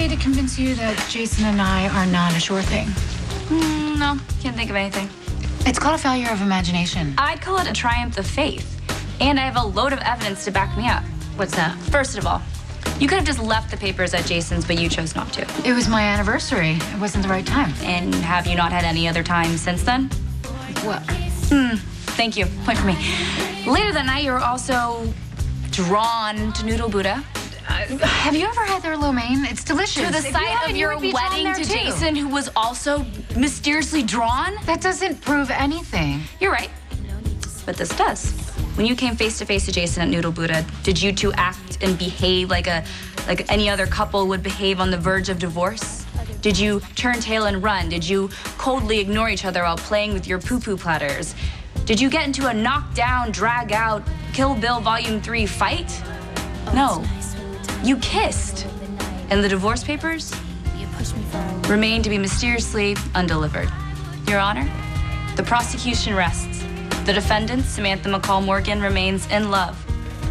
way to convince you that Jason and I are not a sure thing? No, can't think of anything. It's called a failure of imagination. I'd call it a triumph of faith. And I have a load of evidence to back me up. What's that? First of all, you could have just left the papers at Jason's, but you chose not to. It was my anniversary. It wasn't the right time. And have you not had any other time since then? What? Thank you. Point for me. Later that night, you were also drawn to Noodle Buddha. Have you ever had their lo mein? It's delicious. To the site of your wedding to Jason, who was also mysteriously drawn? That doesn't prove anything. You're right. But this does. When you came face to face to Jason at Noodle Buddha, did you two act and behave like any other couple would behave on the verge of divorce? Did you turn tail and run? Did you coldly ignore each other while playing with your poo-poo platters? Did you get into a knockdown, drag-out, Kill Bill Volume 3 fight? No. You kissed. And the divorce papers remain to be mysteriously undelivered. Your Honor, the prosecution rests. The defendant, Samantha McCall Morgan, remains in love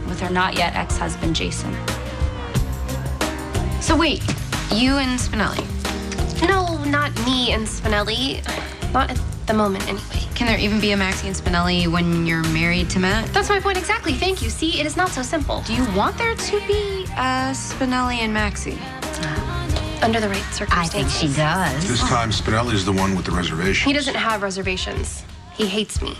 with her not yet ex-husband, Jason. So wait, you and Spinelli? No, not me and Spinelli. Not at the moment, anyway. Can there even be a Maxie and Spinelli when you're married to Matt? That's my point exactly. Thank you. See, it is not so simple. Do you want there to be Spinelli and Maxie? Under the right I circumstances. think she does. This time, Spinelli's the one with the reservation. He doesn't have reservations. He hates me.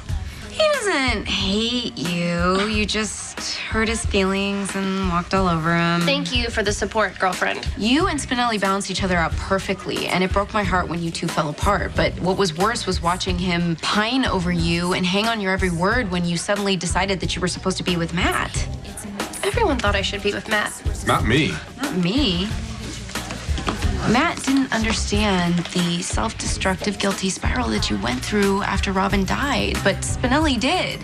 He doesn't hate you. You just hurt his feelings and walked all over him. Thank you for the support, girlfriend. You and Spinelli balanced each other out perfectly, and it broke my heart when you two fell apart. But what was worse was watching him pine over you and hang on your every word when you suddenly decided that you were supposed to be with Matt. Everyone thought I should be with Matt. Not me. Not me. Matt didn't understand the self-destructive, guilty spiral that you went through after Robin died, but Spinelli did.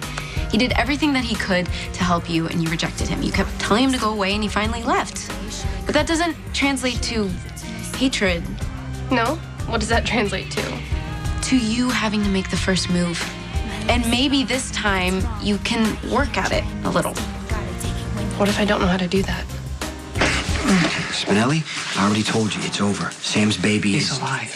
He did everything that he could to help you, and you rejected him. You kept telling him to go away, and he finally left. But that doesn't translate to hatred. No? What does that translate to? To you having to make the first move. And maybe this time you can work at it a little. What if I don't know how to do that? Spinelli, I already told you, it's over. Sam's baby He's alive.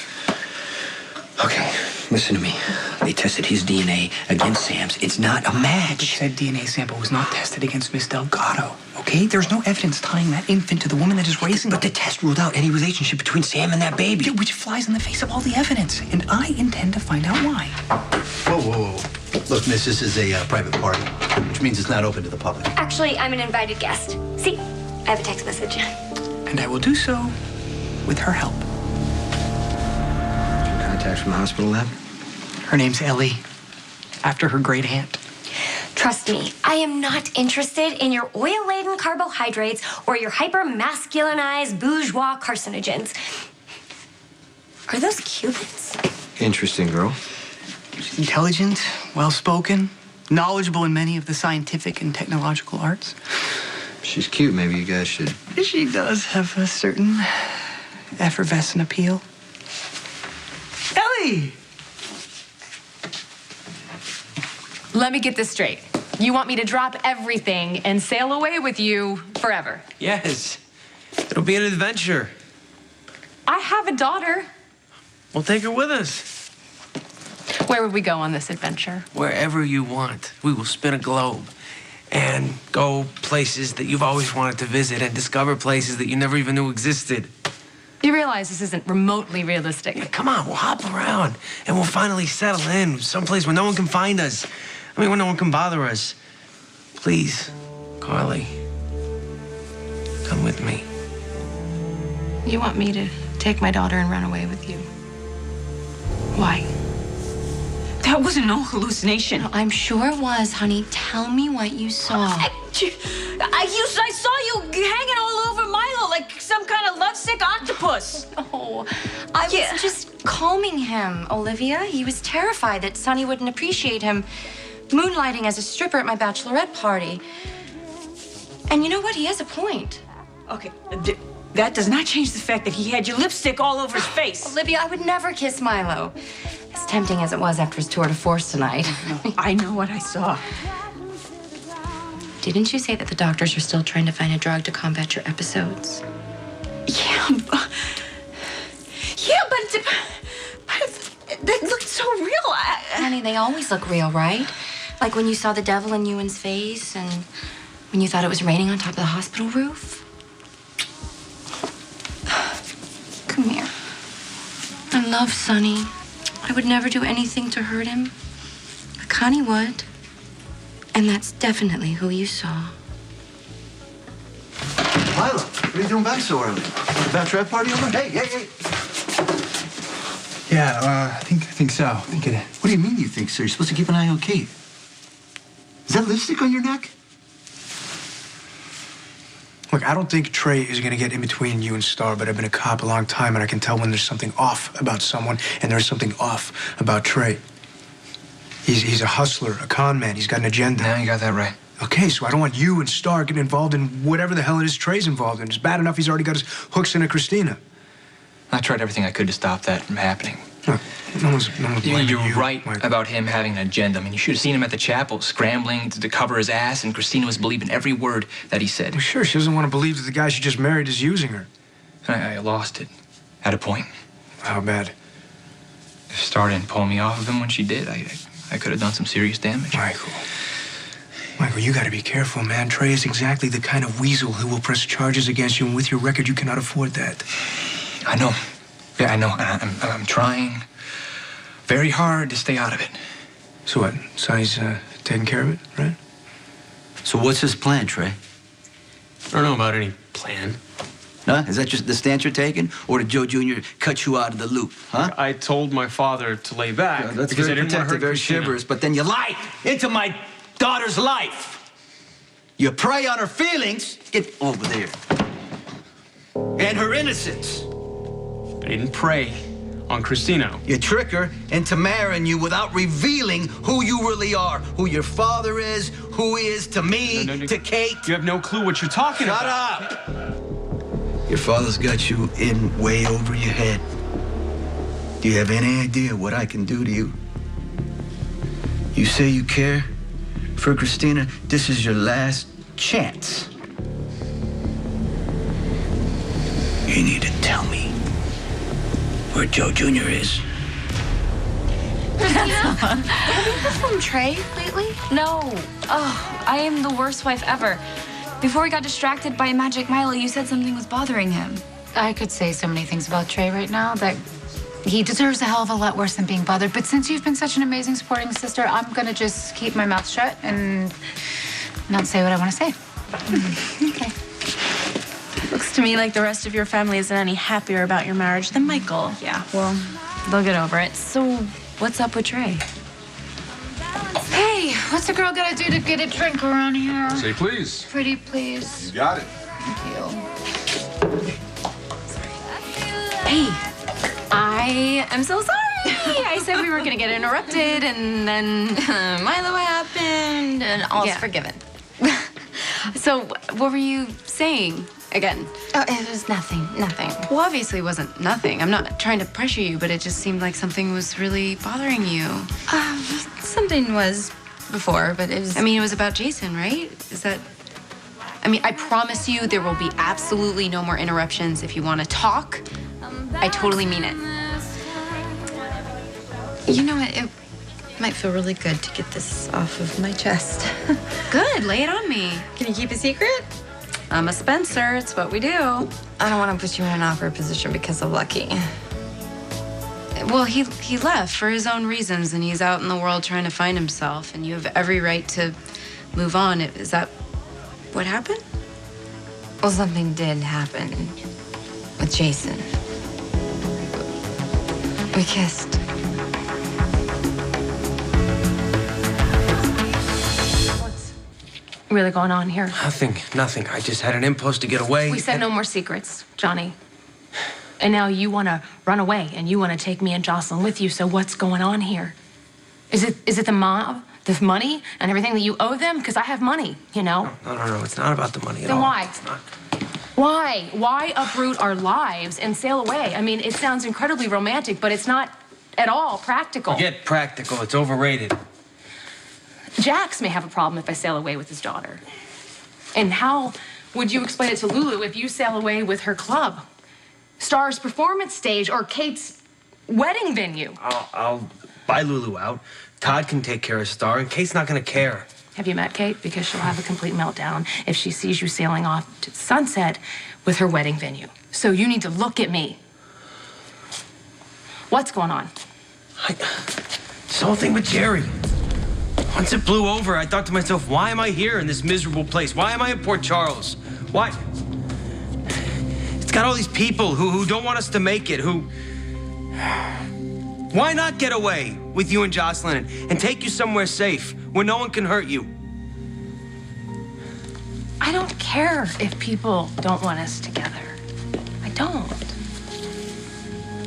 Okay, listen to me. They tested his DNA against Sam's. It's not a match. Said DNA sample was not tested against Miss Delgado. Okay? There's no evidence tying that infant to the woman that is raising But him. the test ruled out any relationship between Sam and that baby. Which flies in the face of all the evidence. And I intend to find out why. Whoa, whoa, whoa. Look, miss, this is a private party, which means it's not open to the public. Actually, I'm an invited guest. See, I have a text message. And I will do so with her help. Contacts from the hospital lab? Her name's Ellie, after her great aunt. Trust me, I am not interested in your oil-laden carbohydrates or your hyper-masculinized bourgeois carcinogens. Are those Cubans? Interesting girl. She's intelligent, well-spoken, knowledgeable in many of the scientific and technological arts. She's cute. Maybe you guys should... She does have a certain effervescent appeal. Ellie! Let me get this straight. You want me to drop everything and sail away with you forever? Yes. It'll be an adventure. I have a daughter. We'll take her with us. Where would we go on this adventure? Wherever you want. We will spin a globe and go places that you've always wanted to visit and discover places that you never even knew existed. You realize this isn't remotely realistic. Yeah, come on, we'll hop around and we'll finally settle in someplace where no one can find us. I mean, where no one can bother us. Please, Carly, come with me. You want me to take my daughter and run away with you? Why? That wasn't no hallucination. No, I'm sure it was, honey. Tell me what you saw. I saw you hanging all over Milo like some kind of lovesick octopus. Oh, I was just calming him, Olivia. He was terrified that Sonny wouldn't appreciate him moonlighting as a stripper at my bachelorette party. And you know what? He has a point. Okay, that does not change the fact that he had your lipstick all over his face. Olivia, I would never kiss Milo. As tempting as it was after his tour de force tonight. I know what I saw. Didn't you say that the doctors are still trying to find a drug to combat your episodes? Yeah, so real. Honey, they always look real, right? Like when you saw the devil in Ewan's face and when you thought it was raining on top of the hospital roof. Come here. I love Sonny. I would never do anything to hurt him. But Connie would. And that's definitely who you saw. Lila, what are you doing back so early? Bachelorette party over? Hey. Yeah, I think so. I think it. What do you mean you think so? You're supposed to keep an eye on Kate. Is that lipstick on your neck? Look, I don't think Trey is gonna get in between you and Star, but I've been a cop a long time, and I can tell when there's something off about someone, and there's something off about Trey. He's a hustler, a con man. He's got an agenda. Now you got that right. Okay, so I don't want you and Star getting involved in whatever the hell it is Trey's involved in. It's bad enough he's already got his hooks into Christina. I tried everything I could to stop that from happening. Look, no one's blaming you. You're right Michael. about him having an agenda. I mean, you should have seen him at the chapel, scrambling to cover his ass, and Christina was believing every word that he said. Well, sure, she doesn't want to believe that the guy she just married is using her. I lost it. At a point. How bad? If Star didn't pull me off of him when she did, I could have done some serious damage. Michael, you got to be careful, man. Trey is exactly the kind of weasel who will press charges against you, and with your record, you cannot afford that. I know. Yeah, I know. I'm trying very hard to stay out of it. So what? Sonny's taking care of it, right? So what's his plan, Trey? I don't know about any plan. Huh? Is that just the stance you're taking? Or did Joe Jr. cut you out of the loop, huh? I told my father to lay back That's because I very didn't want to hurt protective, very Christina. chivalrous, but then you lied into my daughter's life. You prey on her feelings. Get over there. And her innocence. I didn't prey on Christina. You trick her into marrying you without revealing who you really are, who your father is, who he is to me, to Kate. You have no clue what you're talking Shut about. up! Your father's got you in way over your head. Do you have any idea what I can do to you? You say you care for Christina. This is your last chance. You need to tell me where Joe Jr. is. Have you heard from Trey lately? No. Oh, I am the worst wife ever. Before we got distracted by Magic Milo, you said something was bothering him. I could say so many things about Trey right now that he deserves a hell of a lot worse than being bothered. But since you've been such an amazing supporting sister, I'm gonna just keep my mouth shut and not say what I want to say. Okay. Looks to me like the rest of your family isn't any happier about your marriage than Michael. Yeah, well, they'll get over it. So, what's up with Trey? Hey, what's a girl gotta do to get a drink around here? Say please. Pretty please. You got it. Thank you. Hey, I am so sorry. I said we were gonna get interrupted, and then Milo happened, and all's forgiven. So, what were you saying again? Oh, it was nothing. Well, obviously it wasn't nothing. I'm not trying to pressure you, but it just seemed like something was really bothering you. Something was before, but it was... I mean, it was about Jason, right? Is that... I mean, I promise you there will be absolutely no more interruptions. If you want to talk, I totally mean it. You know what? It might feel really good to get this off of my chest. Good, lay it on me. Can you keep a secret? I'm a Spencer, it's what we do. I don't want to put you in an awkward position because of Lucky. Well, he left for his own reasons, and he's out in the world trying to find himself, and you have every right to move on. Is that what happened? Well, something did happen with Jason. We kissed. What's really going on here? Nothing. I just had an impulse to get away. We said no more secrets, Johnny. And now you want to run away, and you want to take me and Jocelyn with you. So what's going on here? Is it the mob, the money, and everything that you owe them? Because I have money, you know. No. It's not about the money at Then all. why? It's not. Why? Why uproot our lives and sail away? I mean, it sounds incredibly romantic, but it's not at all practical. Forget practical. It's overrated. Jax may have a problem if I sail away with his daughter. And how would you explain it to Lulu if you sail away with her club? Star's performance stage or Kate's wedding venue? I'll buy Lulu out. Todd can take care of Star, and Kate's not gonna care. Have you met Kate? Because she'll have a complete meltdown if she sees you sailing off to Sunset with her wedding venue. So you need to look at me. What's going on? This whole thing with Jerry. Once it blew over, I thought to myself, why am I here in this miserable place? Why am I in Port Charles? Why? It's got all these people who don't want us to make it, who... Why not get away with you and Jocelyn and take you somewhere safe where no one can hurt you? I don't care if people don't want us together. I don't.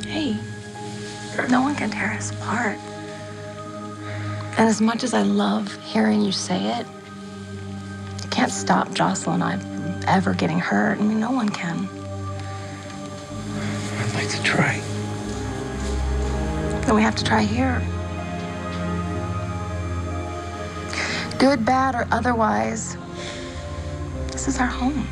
Hey, no one can tear us apart. And as much as I love hearing you say it, you can't stop Jocelyn and I from ever getting hurt. I mean, no one can. I'd like to try. Then we have to try here. Good, bad, or otherwise, this is our home.